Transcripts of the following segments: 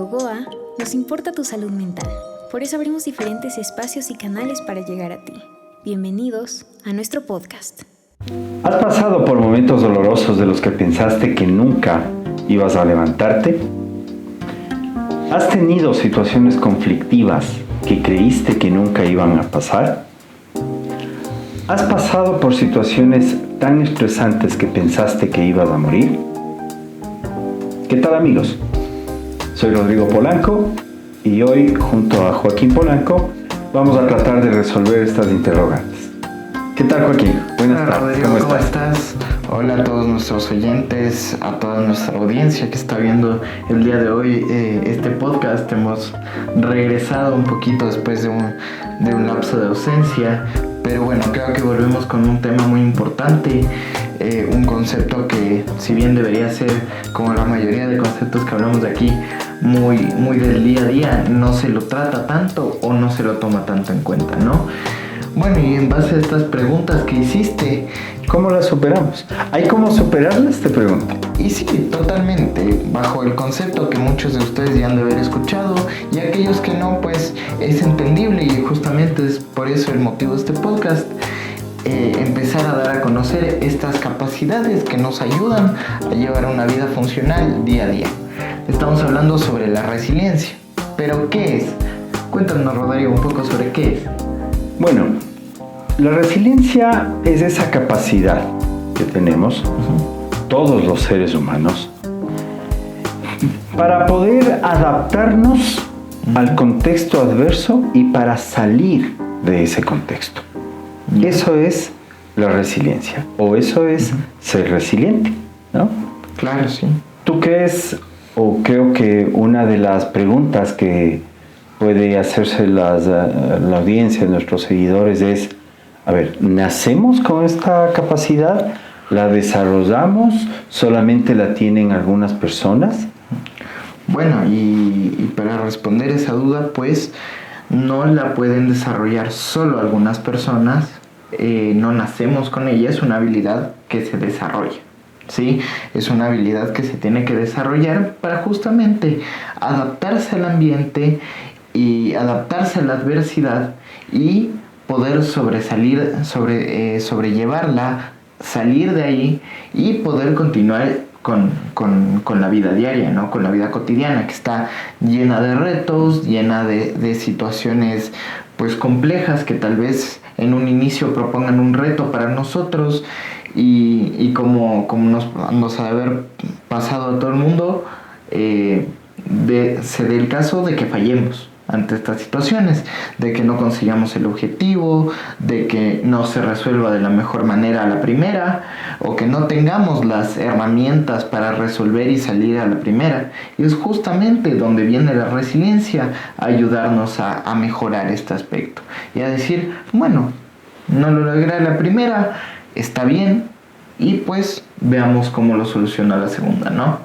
Gogoa, nos importa tu salud mental. Por eso abrimos diferentes espacios y canales para llegar a ti. Bienvenidos a nuestro podcast. ¿Has pasado por momentos dolorosos de los que pensaste que nunca ibas a levantarte? ¿Has tenido situaciones conflictivas que creíste que nunca iban a pasar? ¿Has pasado por situaciones tan estresantes que pensaste que ibas a morir? ¿Qué tal, amigos? Soy Rodrigo Polanco y hoy, junto a Joaquín Polanco, vamos a tratar de resolver estas interrogantes. ¿Qué tal, Joaquín? Buenas tardes. Rodrigo, ¿cómo estás? Hola a todos nuestros oyentes, a toda nuestra audiencia que está viendo el día de hoy este podcast. Hemos regresado un poquito después de un lapso de ausencia, pero bueno, creo que volvemos con un tema muy importante, un concepto que, si bien debería ser, como la mayoría de conceptos que hablamos de aquí, muy del día a día, no se lo trata tanto o no se lo toma tanto en cuenta, ¿no? Bueno, y en base a estas preguntas que hiciste, ¿cómo las superamos? ¿Hay cómo superarlas? Te pregunto. Y sí, totalmente, bajo el concepto que muchos de ustedes ya han de haber escuchado, y aquellos que no, pues es entendible, y justamente es por eso el motivo de este podcast, empezar a dar a conocer estas capacidades que nos ayudan a llevar una vida funcional día a día. Estamos hablando sobre la resiliencia, pero ¿qué es? Cuéntanos, Rodrigo, un poco sobre qué es. Bueno, la resiliencia es esa capacidad que tenemos, todos los seres humanos, para poder adaptarnos al contexto adverso y para salir de ese contexto. Eso es la resiliencia, o eso es ser resiliente, ¿no? Claro, sí. ¿Tú crees, o creo que una de las preguntas que puede hacerse la audiencia, nuestros seguidores, es, a ver, ¿nacemos con esta capacidad? ¿La desarrollamos? ¿Solamente la tienen algunas personas? Bueno, y para responder esa duda, pues, no la pueden desarrollar solo algunas personas, no nacemos con ella, es una habilidad que se desarrolla. ¿Sí? Es una habilidad que se tiene que desarrollar para justamente adaptarse al ambiente y adaptarse a la adversidad y poder sobrellevarla, salir de ahí y poder continuar con la vida diaria, ¿no? Con la vida cotidiana, que está llena de retos, llena de situaciones pues complejas, que tal vez en un inicio propongan un reto para nosotros, y como nos ha de haber pasado a todo el mundo, se dé el caso de que fallemos ante estas situaciones, de que no consigamos el objetivo, de que no se resuelva de la mejor manera a la primera, o que no tengamos las herramientas para resolver y salir a la primera. Y es justamente donde viene la resiliencia, a ayudarnos a mejorar este aspecto y a decir, bueno, no lo logré a la primera, está bien, y pues veamos cómo lo soluciona la segunda, ¿no?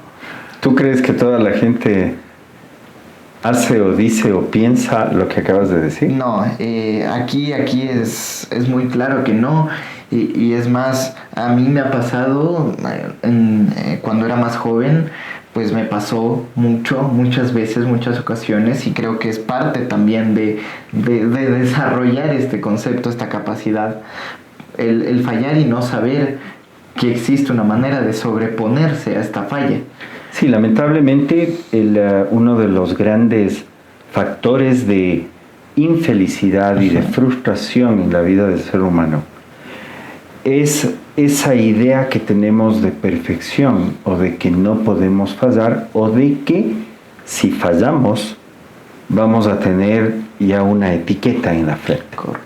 ¿Tú crees que toda la gente hace o dice o piensa lo que acabas de decir? No, aquí es muy claro que no, y es más, a mí me ha pasado, cuando era más joven, pues me pasó muchas veces, muchas ocasiones, y creo que es parte también de desarrollar este concepto, esta capacidad, el fallar y no saber que existe una manera de sobreponerse a esta falla. Sí, lamentablemente uno de los grandes factores de infelicidad y de frustración en la vida del ser humano es esa idea que tenemos de perfección, o de que no podemos fallar, o de que si fallamos vamos a tener ya una etiqueta en la frente. Correcto.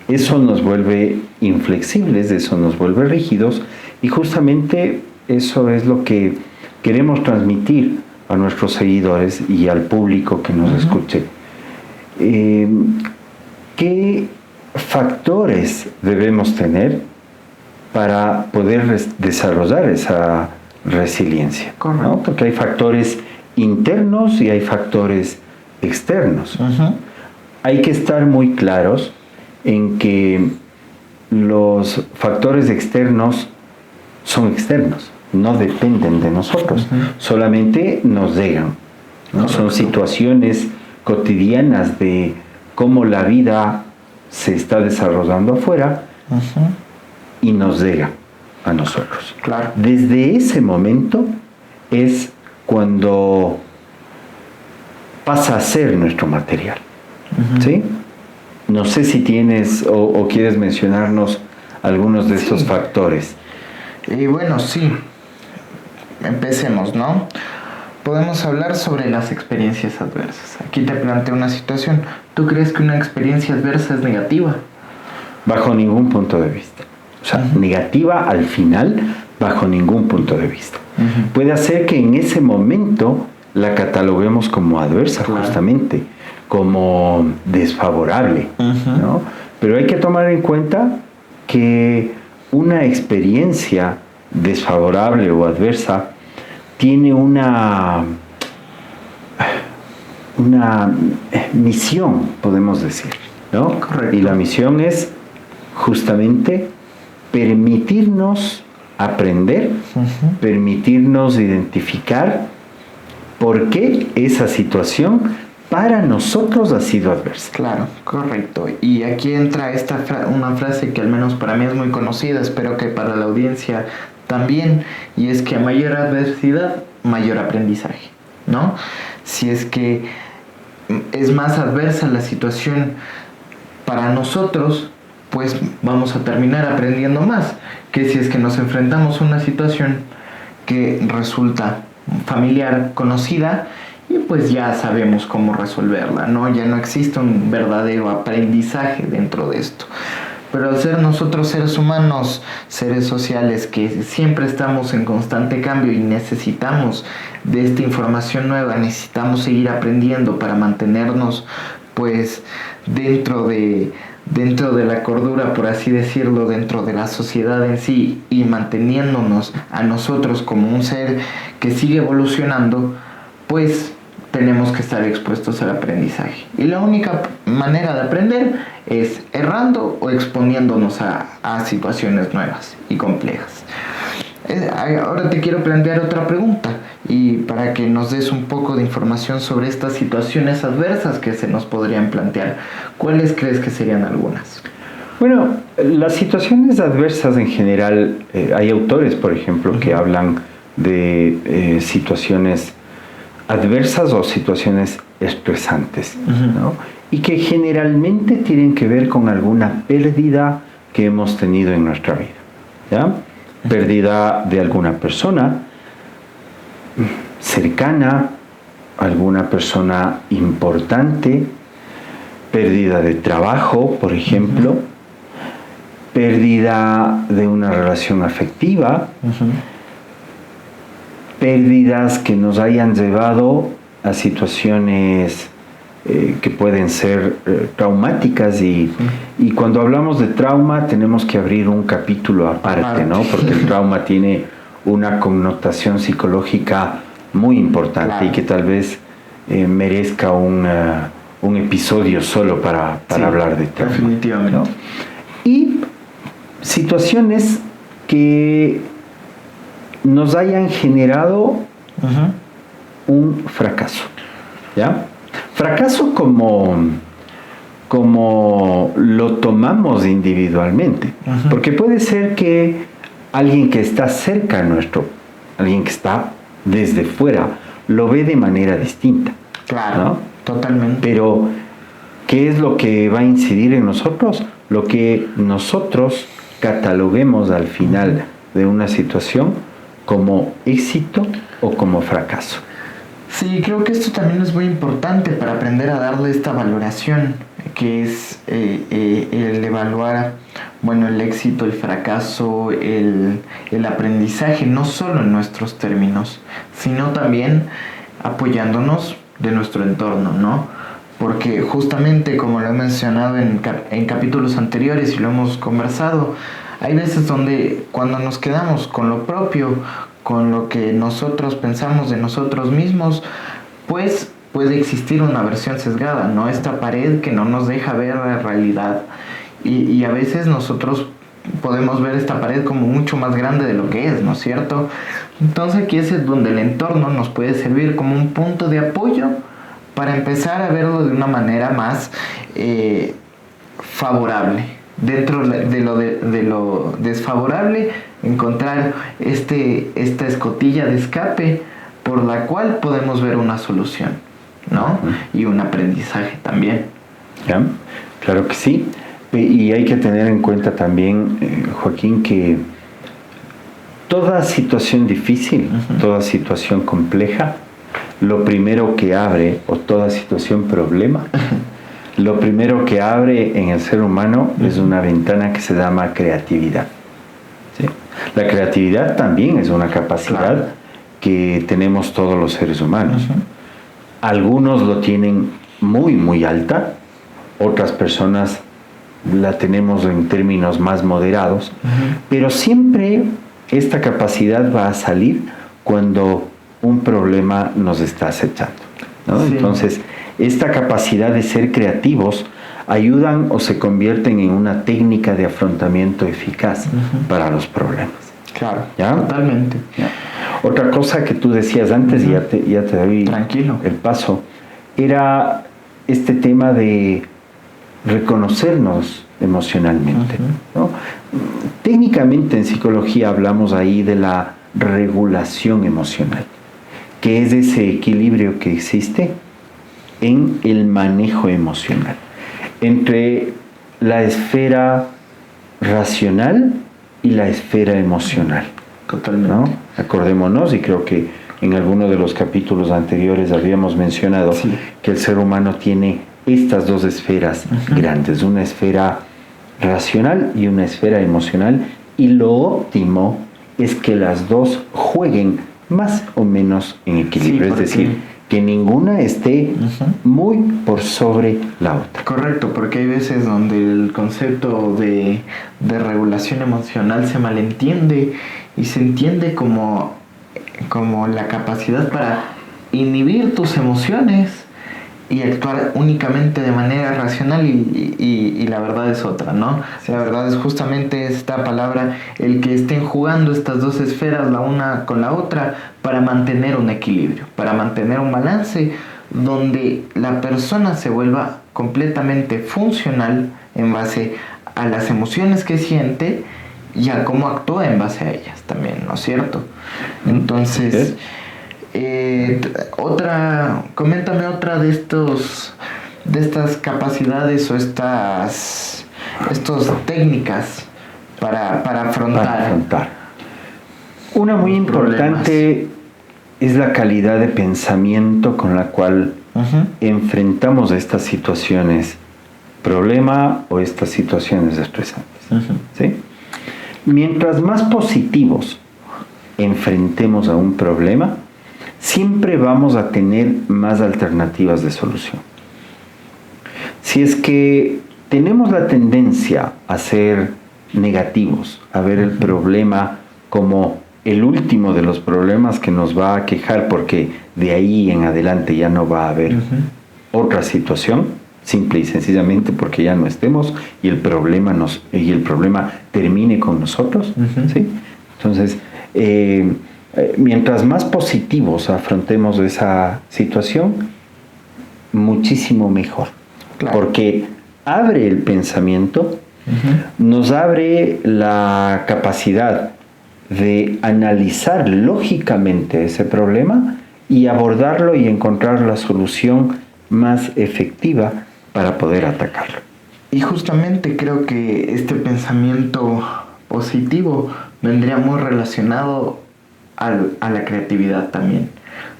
Eso nos vuelve inflexibles, eso nos vuelve rígidos, y justamente eso es lo que queremos transmitir a nuestros seguidores y al público que nos escuche. ¿Qué factores debemos tener para poder desarrollar esa resiliencia? ¿No? Porque hay factores internos y hay factores externos. Hay que estar muy claros en que los factores externos son externos, no dependen de nosotros, solamente nos llegan. ¿no? Son situaciones cotidianas de cómo la vida se está desarrollando afuera y nos llega a nosotros. Claro. Desde ese momento es cuando pasa a ser nuestro material. ¿Sí? No sé si tienes o quieres mencionarnos algunos de estos factores. Y bueno, sí. Empecemos, ¿no? Podemos hablar sobre las experiencias adversas. Aquí te planteo una situación. ¿Tú crees que una experiencia adversa es negativa? Bajo ningún punto de vista. O sea, negativa al final, bajo ningún punto de vista. Puede ser que en ese momento la cataloguemos como adversa, justamente, como desfavorable, ¿no? Pero hay que tomar en cuenta que una experiencia desfavorable o adversa tiene una misión, podemos decir, ¿no? Correcto. Y la misión es justamente permitirnos aprender, permitirnos identificar por qué esa situación para nosotros ha sido adversa. Claro, correcto. Y aquí entra una frase que al menos para mí es muy conocida, espero que para la audiencia también, y es que a mayor adversidad, mayor aprendizaje, ¿no? Si es que es más adversa la situación para nosotros, pues vamos a terminar aprendiendo más que si es que nos enfrentamos a una situación que resulta familiar, conocida, y pues ya sabemos cómo resolverla, ¿no? Ya no existe un verdadero aprendizaje dentro de esto. Pero al ser nosotros seres humanos, seres sociales que siempre estamos en constante cambio y necesitamos de esta información nueva, necesitamos seguir aprendiendo para mantenernos pues dentro de la cordura, por así decirlo, dentro de la sociedad en sí, y manteniéndonos a nosotros como un ser que sigue evolucionando, pues tenemos que estar expuestos al aprendizaje. Y la única manera de aprender es errando o exponiéndonos a situaciones nuevas y complejas. Ahora te quiero plantear otra pregunta, y para que nos des un poco de información sobre estas situaciones adversas que se nos podrían plantear. ¿Cuáles crees que serían algunas? Bueno, las situaciones adversas en general, hay autores, por ejemplo, que hablan de situaciones adversas o situaciones estresantes, ¿no? Y que generalmente tienen que ver con alguna pérdida que hemos tenido en nuestra vida, ¿ya? Pérdida de alguna persona cercana, alguna persona importante, pérdida de trabajo, por ejemplo, pérdida de una relación afectiva, pérdidas que nos hayan llevado a situaciones que pueden ser traumáticas, y cuando hablamos de trauma tenemos que abrir un capítulo aparte, ¿no? Porque el trauma tiene una connotación psicológica muy importante, claro, y que tal vez merezca un episodio solo para hablar de trauma. Definitivamente. ¿No? Y situaciones que nos hayan generado un fracaso, ¿ya? Fracaso como lo tomamos individualmente, porque puede ser que alguien que está cerca nuestro, alguien que está desde fuera, lo ve de manera distinta. Claro, ¿no? Totalmente. Pero, ¿qué es lo que va a incidir en nosotros? Lo que nosotros cataloguemos al final de una situación como éxito o como fracaso. Sí, creo que esto también es muy importante para aprender a darle esta valoración, que es el evaluar, bueno, el éxito, el fracaso, el aprendizaje, no solo en nuestros términos, sino también apoyándonos de nuestro entorno, ¿no? Porque justamente, como lo he mencionado en capítulos anteriores y lo hemos conversado, hay veces donde cuando nos quedamos con lo propio, con lo que nosotros pensamos de nosotros mismos, pues puede existir una versión sesgada, ¿no? Esta pared que no nos deja ver la realidad. Y a veces nosotros podemos ver esta pared como mucho más grande de lo que es, ¿no es cierto? Entonces aquí es donde el entorno nos puede servir como un punto de apoyo para empezar a verlo de una manera más favorable. Dentro de lo desfavorable, encontrar esta escotilla de escape por la cual podemos ver una solución, ¿no? Y un aprendizaje también. ¿Ya? Claro que sí. Y hay que tener en cuenta también, Joaquín, que toda situación difícil, toda situación compleja, lo primero que abre, o toda situación problema, lo primero que abre en el ser humano es una ventana que se llama creatividad. ¿Sí? La creatividad también es una capacidad que tenemos todos los seres humanos. Algunos lo tienen muy, muy alta, otras personas la tenemos en términos más moderados, pero siempre esta capacidad va a salir cuando un problema nos está acechando, ¿no? Sí. Entonces, esta capacidad de ser creativos ayudan o se convierten en una técnica de afrontamiento eficaz para los problemas. Claro, ¿ya? Totalmente. ¿Ya? Otra cosa que tú decías antes, y ya te doy Tranquilo. el paso, era este tema de reconocernos emocionalmente, ¿no? Técnicamente en psicología hablamos ahí de la regulación emocional, que es ese equilibrio que existe en el manejo emocional entre la esfera racional y la esfera emocional. Totalmente. ¿No? Acordémonos, y creo que en alguno de los capítulos anteriores habíamos mencionado que el ser humano tiene estas dos esferas grandes, una esfera racional y una esfera emocional, y lo óptimo es que las dos jueguen más o menos en equilibrio, es decir, que ninguna esté muy por sobre la otra. Correcto, porque hay veces donde el concepto de regulación emocional se malentiende y se entiende como la capacidad para inhibir tus emociones y actuar únicamente de manera racional, y la verdad es otra, ¿no? La verdad es justamente esta palabra, el que estén jugando estas dos esferas la una con la otra para mantener un equilibrio, para mantener un balance donde la persona se vuelva completamente funcional en base a las emociones que siente y a cómo actúa en base a ellas también, ¿no es cierto? Entonces, coméntame otra de estas capacidades o estas técnicas para afrontar. Una muy importante es la calidad de pensamiento con la cual enfrentamos estas situaciones problema o estas situaciones estresantes. ¿Sí? Mientras más positivos enfrentemos a un problema, siempre vamos a tener más alternativas de solución. Si es que tenemos la tendencia a ser negativos, a ver el problema como el último de los problemas que nos va a quejar, porque de ahí en adelante ya no va a haber otra situación, simple y sencillamente porque ya no estemos y el problema termine con nosotros, ¿sí? Entonces, mientras más positivos afrontemos esa situación, muchísimo mejor. Claro. Porque abre el pensamiento, nos abre la capacidad de analizar lógicamente ese problema y abordarlo y encontrar la solución más efectiva para poder atacarlo. Y justamente creo que este pensamiento positivo vendría muy relacionado a la creatividad también,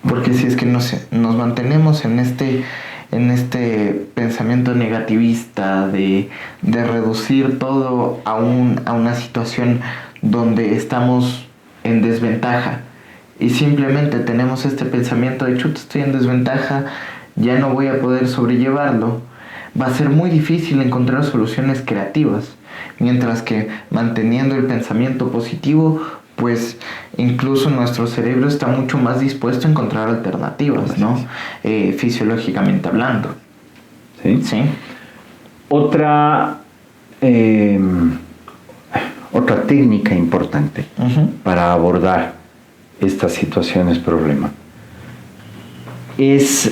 porque si es que nos mantenemos en este pensamiento negativista de reducir todo a una situación donde estamos en desventaja y simplemente tenemos este pensamiento de chuta, estoy en desventaja, ya no voy a poder sobrellevarlo, va a ser muy difícil encontrar soluciones creativas, mientras que manteniendo el pensamiento positivo, pues incluso nuestro cerebro está mucho más dispuesto a encontrar alternativas, ¿no? Fisiológicamente hablando. ¿Sí? Sí. Otra otra técnica importante para abordar estas situaciones problema es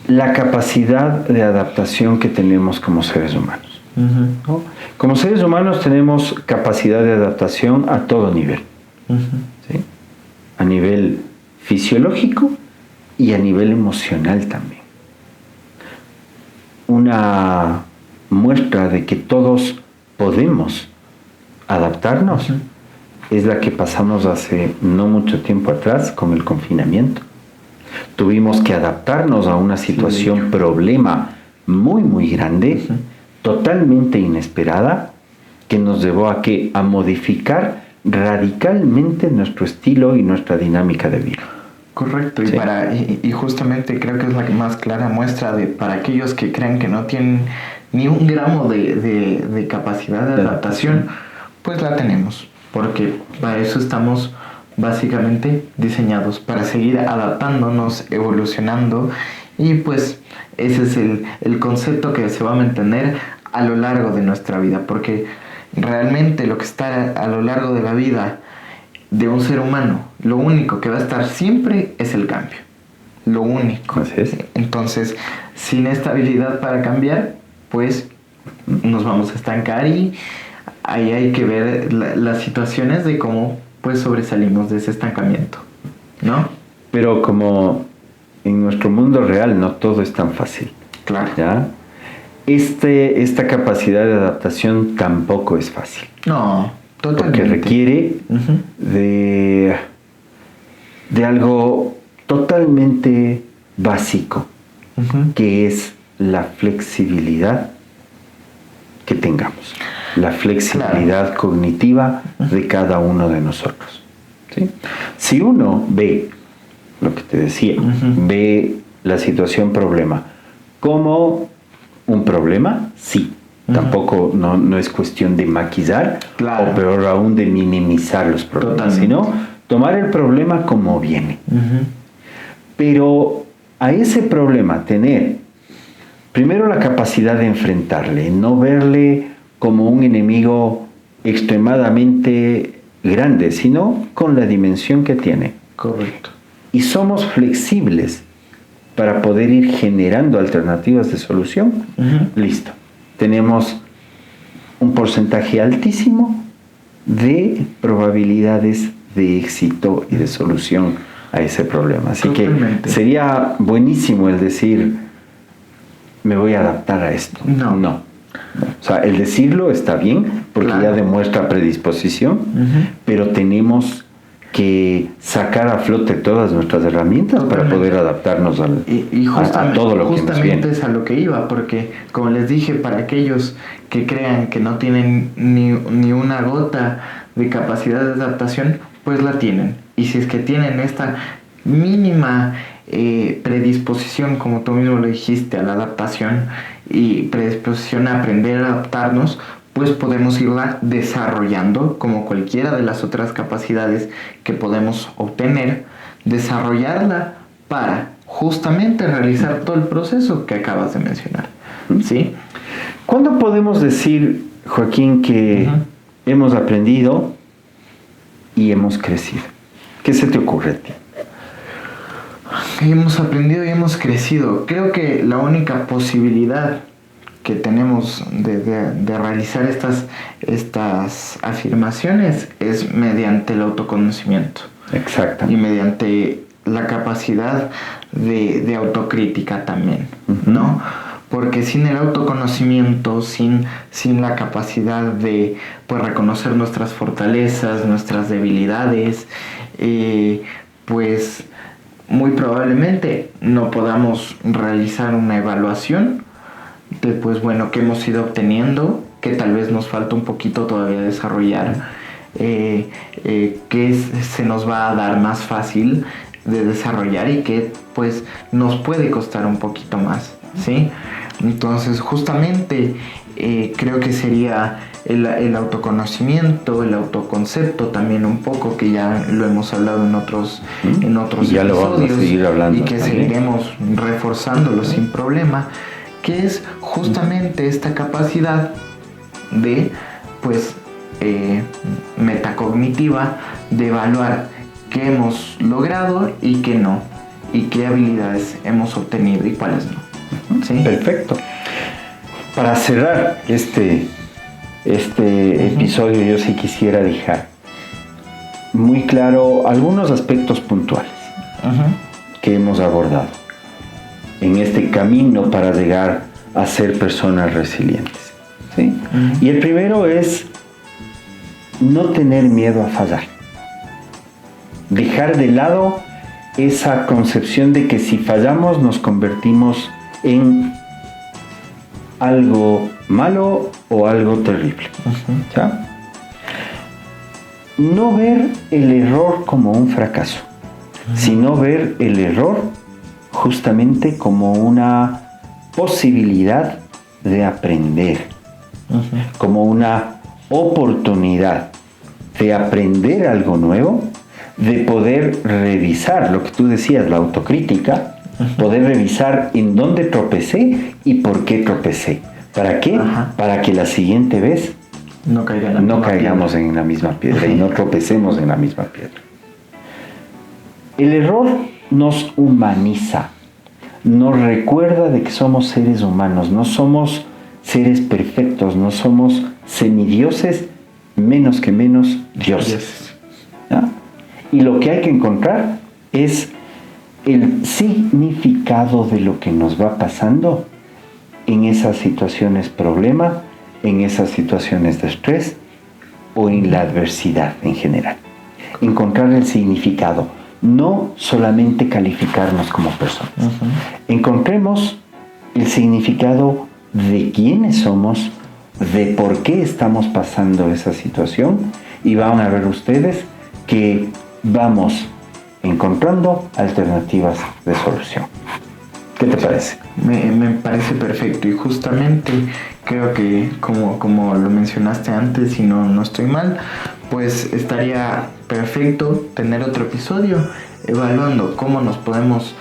la capacidad de adaptación que tenemos como seres humanos. ¿No? Como seres humanos tenemos capacidad de adaptación a todo nivel. ¿Sí? A nivel fisiológico y a nivel emocional también. Una muestra de que todos podemos adaptarnos es la que pasamos hace no mucho tiempo atrás con el confinamiento. Tuvimos que adaptarnos a una situación problema muy grande, totalmente inesperada, que nos llevó a modificar radicalmente nuestro estilo y nuestra dinámica de vida. Correcto, Sí. y justamente creo que es la más clara muestra de para aquellos que creen que no tienen ni un gramo de capacidad de adaptación, pues la tenemos, porque para eso estamos básicamente diseñados, para seguir adaptándonos, evolucionando, y pues ese es el concepto que se va a mantener a lo largo de nuestra vida, porque realmente lo que está a lo largo de la vida de un ser humano, lo único que va a estar siempre es el cambio. Lo único. Así es. Entonces, sin estabilidad para cambiar, pues nos vamos a estancar, y ahí hay que ver las situaciones de cómo pues sobresalimos de ese estancamiento, ¿no? Pero como en nuestro mundo real no todo es tan fácil. Claro. ¿Ya? Esta capacidad de adaptación tampoco es fácil. No, totalmente. Porque requiere de algo totalmente básico, que es la flexibilidad que tengamos, la flexibilidad cognitiva de cada uno de nosotros. ¿Sí? Si uno ve, lo que te decía, ve la situación problema como un problema, sí. Tampoco no es cuestión de maquillar, Claro. o peor aún de minimizar los problemas, Totalmente. sino tomar el problema como viene. Pero a ese problema tener primero la capacidad de enfrentarle, no verle como un enemigo extremadamente grande, sino con la dimensión que tiene. Correcto. Y somos flexibles para poder ir generando alternativas de solución. Listo. Tenemos un porcentaje altísimo de probabilidades de éxito y de solución a ese problema. Así Totalmente. que sería buenísimo el decir, me voy a adaptar a esto. No. O sea, el decirlo está bien porque Claro. ya demuestra predisposición, pero tenemos que sacar a flote todas nuestras herramientas para Totalmente. poder adaptarnos a todo lo que nos justamente viene. es a lo que iba, porque como les dije, para aquellos que crean que no tienen ni una gota de capacidad de adaptación, pues la tienen. Y si es que tienen esta mínima predisposición, como tú mismo lo dijiste, a la adaptación y predisposición a aprender a adaptarnos, pues podemos irla desarrollando como cualquiera de las otras capacidades que podemos obtener, desarrollarla para justamente realizar todo el proceso que acabas de mencionar, ¿sí? ¿Cuándo podemos decir, Joaquín, que hemos aprendido y hemos crecido? ¿Qué se te ocurre a ti? Hemos aprendido y hemos crecido. Creo que la única posibilidad que tenemos de realizar estas afirmaciones es mediante el autoconocimiento. Exacto. Y mediante la capacidad de autocrítica también, ¿no? Porque sin el autoconocimiento, sin la capacidad de pues, reconocer nuestras fortalezas, nuestras debilidades, pues muy probablemente no podamos realizar una evaluación de pues bueno, que hemos ido obteniendo, que tal vez nos falta un poquito todavía desarrollar, que se nos va a dar más fácil de desarrollar y que pues nos puede costar un poquito más, ¿sí? Entonces justamente creo que sería el autoconocimiento, el autoconcepto también un poco, que ya lo hemos hablado en otros y ya lo vamos a seguir hablando y que también. seguiremos reforzándolo sin problema, que es justamente esta capacidad de pues metacognitiva de evaluar qué hemos logrado y qué no, y qué habilidades hemos obtenido y cuáles no. ¿Sí? Perfecto. Para cerrar este episodio, yo sí quisiera dejar muy claro algunos aspectos puntuales que hemos abordado en este camino para llegar a ser personas resilientes, ¿sí? Y el primero es no tener miedo a fallar. Dejar de lado esa concepción de que si fallamos nos convertimos en algo malo o algo terrible. ¿Ya? No ver el error como un fracaso, sino ver el error justamente como una posibilidad de aprender, como una oportunidad de aprender algo nuevo, de poder revisar lo que tú decías, la autocrítica, poder revisar en dónde tropecé y por qué tropecé. ¿Para qué? Para que la siguiente vez no caigamos en la misma piedra y no tropecemos en la misma piedra. El error nos humaniza, nos recuerda de que somos seres humanos, no somos seres perfectos, no somos semidioses, menos que menos dioses. ¿Ya? Y lo que hay que encontrar es el significado de lo que nos va pasando en esas situaciones problema, en esas situaciones de estrés o en la adversidad en general. Encontrar el significado, no solamente calificarnos como personas. Encontremos el significado de quiénes somos, de por qué estamos pasando esa situación y van a ver ustedes que vamos encontrando alternativas de solución. ¿Qué te parece? Me parece perfecto, y justamente creo que como lo mencionaste antes, y no estoy mal, pues estaría perfecto tener otro episodio evaluando cómo nos podemos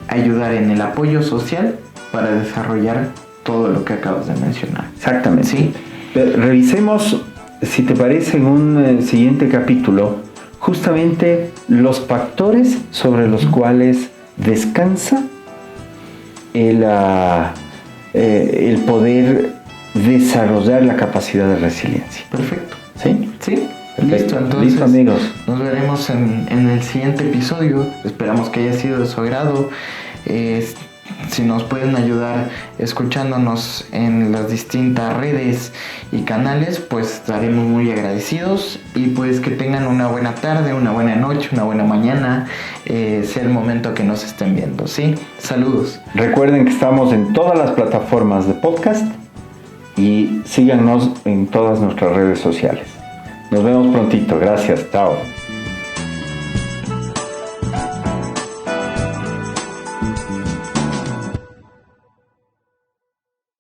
ayudar en el apoyo social para desarrollar todo lo que acabas de mencionar. Exactamente. ¿Sí? Revisemos, si te parece, en un siguiente capítulo, justamente los factores sobre los cuales descansa el poder desarrollar la capacidad de resiliencia. Perfecto. ¿Sí? Sí. Perfecto. Listo, entonces. Listo, amigos. Nos veremos en el siguiente episodio. Esperamos que haya sido de su agrado. Si nos pueden ayudar escuchándonos en las distintas redes y canales, pues estaremos muy agradecidos, y pues que tengan una buena tarde, una buena noche, una buena mañana, sea el momento que nos estén viendo, ¿sí? Saludos. Recuerden que estamos en todas las plataformas de podcast y síganos en todas nuestras redes sociales. Nos vemos prontito. Gracias. Chao.